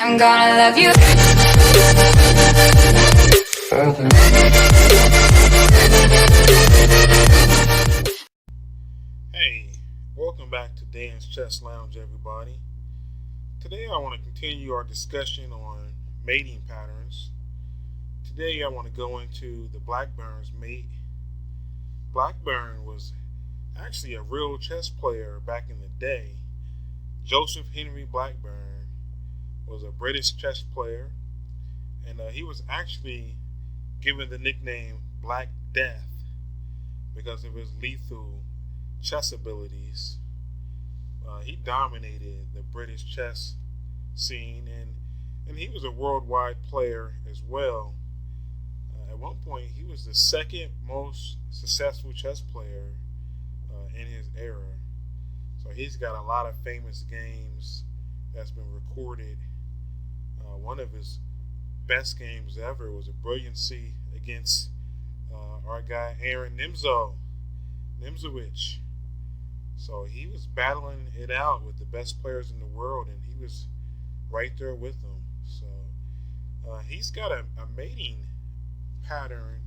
I'm gonna love you. Hey, welcome back to Dan's Chess Lounge, everybody. Today I want to continue our discussion on mating patterns. Today I want to go into the Blackburne's mate. Blackburne was actually a real chess player back in the day. Joseph Henry Blackburne was a British chess player, and he was actually given the nickname Black Death because of his lethal chess abilities. He dominated the British chess scene, and he was a worldwide player as well. At one point, he was the second most successful chess player in his era. So he's got a lot of famous games that's been recorded. One of his best games ever was a brilliancy against our guy Aaron Nimzowitsch. So he was battling it out with the best players in the world, and he was right there with them. So he's got a mating pattern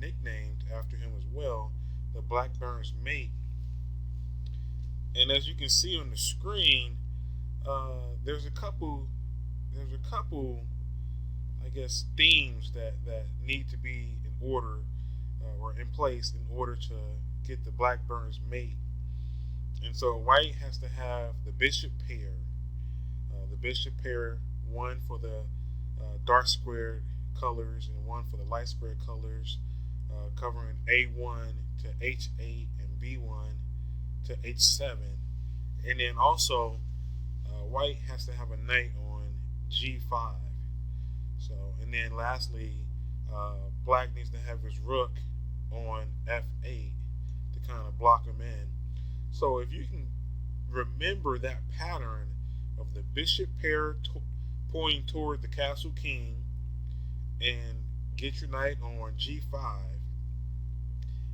nicknamed after him as well, the Blackburne's mate. And as you can see on the screen, there's a couple, I guess, themes that need to be in order or in place in order to get the Blackburne's mate. And so white has to have the bishop pair. The bishop pair, one for the dark squared colors and one for the light squared colors, covering A1 to H8 and B1 to H7. And then also, white has to have a knight on G5. So, and then lastly, black needs to have his rook on F8 to kind of block him in. So if you can remember that pattern of the bishop pair pointing toward the castle king and get your knight on G5,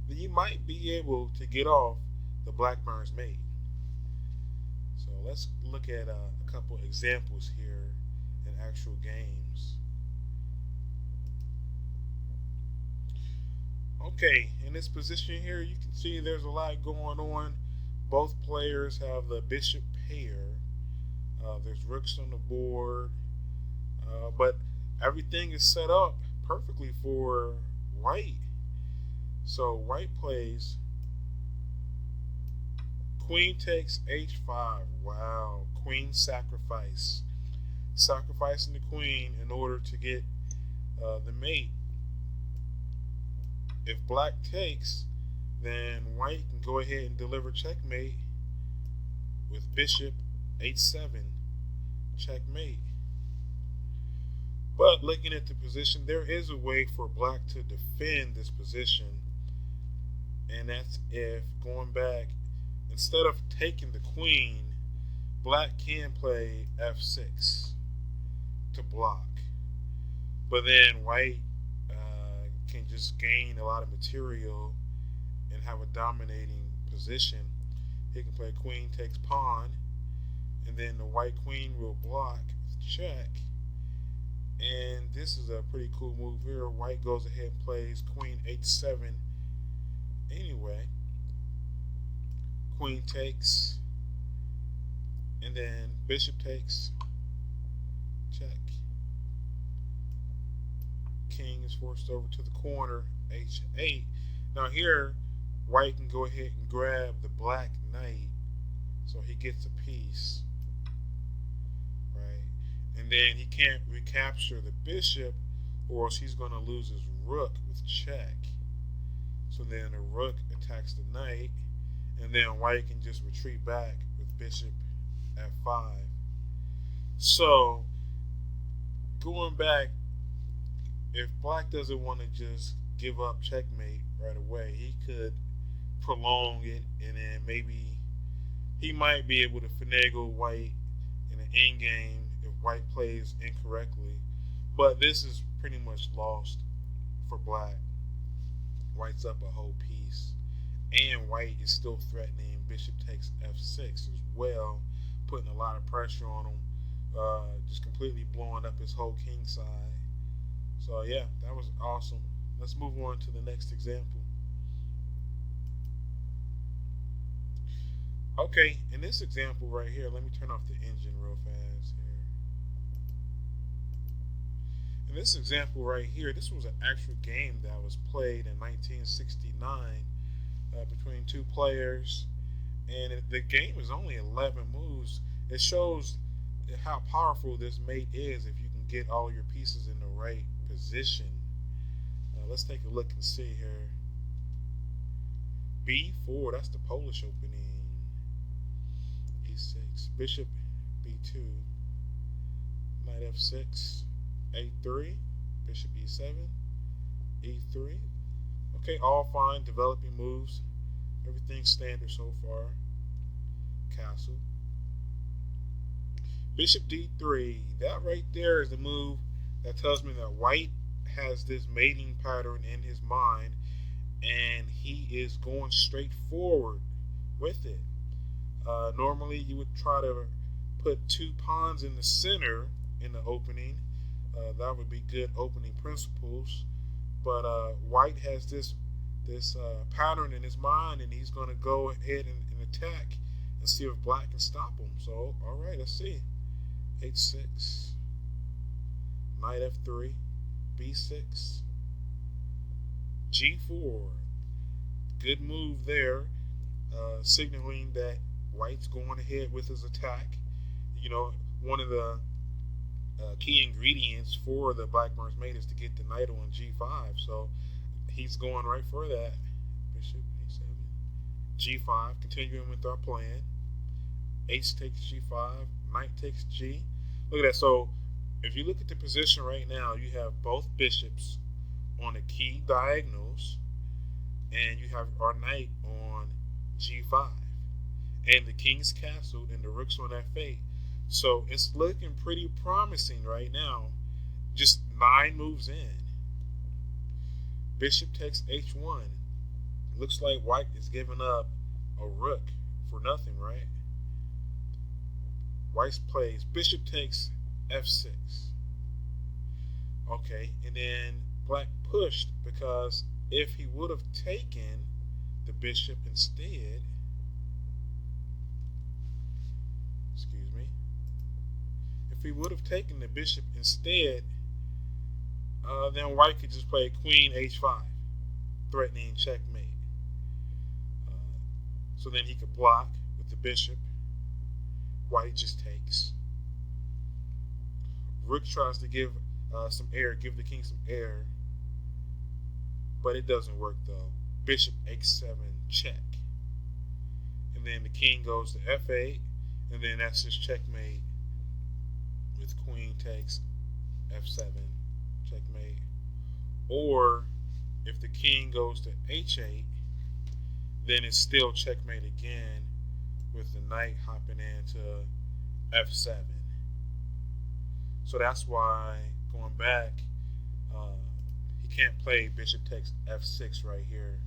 then you might be able to get off the Blackburne's mate. So let's look at a couple examples here in actual games. Okay, in this position here, you can see there's a lot going on. Both players have the bishop pair. There's rooks on the board, but everything is set up perfectly for white. So white plays queen takes H5. Wow, queen sacrifice. Sacrificing the queen in order to get the mate. If black takes, then white can go ahead and deliver checkmate with bishop H7, checkmate. But looking at the position, there is a way for black to defend this position, and that's if, going back, instead of taking the queen, black can play F6 to block. But then white can just gain a lot of material and have a dominating position. He can play queen takes pawn, and then the white queen will block check. And this is a pretty cool move here. White goes ahead and plays queen H7 anyway. Queen takes, and then bishop takes, check. King is forced over to the corner, H8. Now here, white can go ahead and grab the black knight so he gets a piece, right? And then he can't recapture the bishop, or else he's going to lose his rook with check. So then the rook attacks the knight, and then white can just retreat back with bishop F5. So going back, if black doesn't want to just give up checkmate right away, he could prolong it, and then maybe he might be able to finagle white in an endgame if white plays incorrectly. But this is pretty much lost for black. White's up a whole piece, and white is still threatening bishop takes F6 as well, putting a lot of pressure on him just completely blowing up his whole king side. So yeah, that was awesome. Let's move on to the next example. Okay, in this example right here, let me turn off the engine real fast here. In this example right here, this was an actual game that was played in 1969 between two players, and the game is only 11 moves. It shows how powerful this mate is if you can get all your pieces in the right position. Let's take a look and see here. B4, that's the Polish opening. E6, bishop B2, knight F6, A3, bishop E7, E3. Okay, all fine, developing moves. Everything's standard so far. Castle. Bishop D3, that right there is the move that tells me that white has this mating pattern in his mind and he is going straight forward with it. Normally you would try to put two pawns in the center in the opening. That would be good opening principles. But white has this pattern in his mind, and he's going to go ahead and attack and see if black can stop him. So, all right, let's see. H6, knight F3, B6, G4. Good move there, signaling that white's going ahead with his attack. You know, one of the key ingredients for the Blackburn's mate is to get the knight on G5. So he's going right for that. Bishop A7, G5, continuing with our plan. H takes G5, knight takes G. Look at that. So if you look at the position right now, you have both bishops on the key diagonals, and you have our knight on G5, and the king's castled, and the rook's on F8. So it's looking pretty promising right now. Just 9 moves in. Bishop takes H1. Looks like white is giving up a rook for nothing, right? White plays bishop takes F6. Okay, and then black pushed because if he would have taken the bishop instead, if he would have taken the bishop instead, then white could just play queen H5, threatening checkmate. So then he could block with the bishop. White just takes. Rook tries to give some air, give the king some air, but it doesn't work though. Bishop H7 check. And then the king goes to F8, and then that's just checkmate with queen takes F7, checkmate. Or if the king goes to H8, then it's still checkmate again with the knight hopping into F7. So that's why, going back, he can't play bishop takes F6 right here.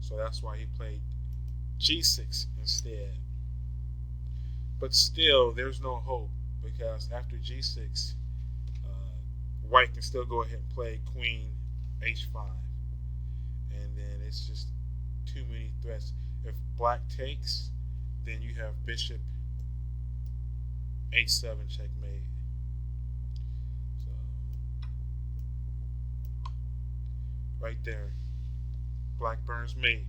So that's why he played G6 instead. But still, there's no hope, because after G6, white can still go ahead and play queen H5. And then it's just too many threats. If black takes, then you have bishop H7 checkmate. So, right there, Blackburn's mate.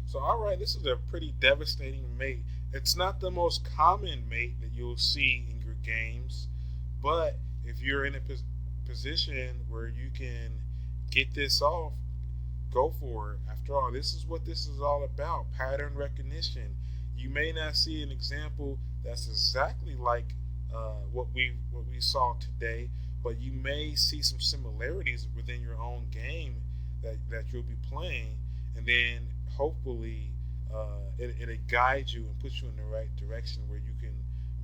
So, alright, this is a pretty devastating mate. It's not the most common mate that you'll see in your games, but if you're in a position where you can get this off, go for it. After all, this is what this is all about, pattern recognition. You may not see an example that's exactly like what we saw today, but you may see some similarities within your own game that you'll be playing, and then hopefully it'll guide you and put you in the right direction where you can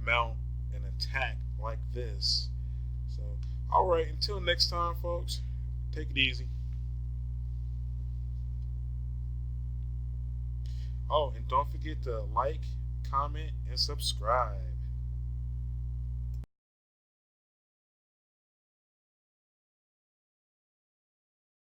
mount an attack like this. So, all right, until next time, folks, take it easy. Oh, and don't forget to like, comment, and subscribe.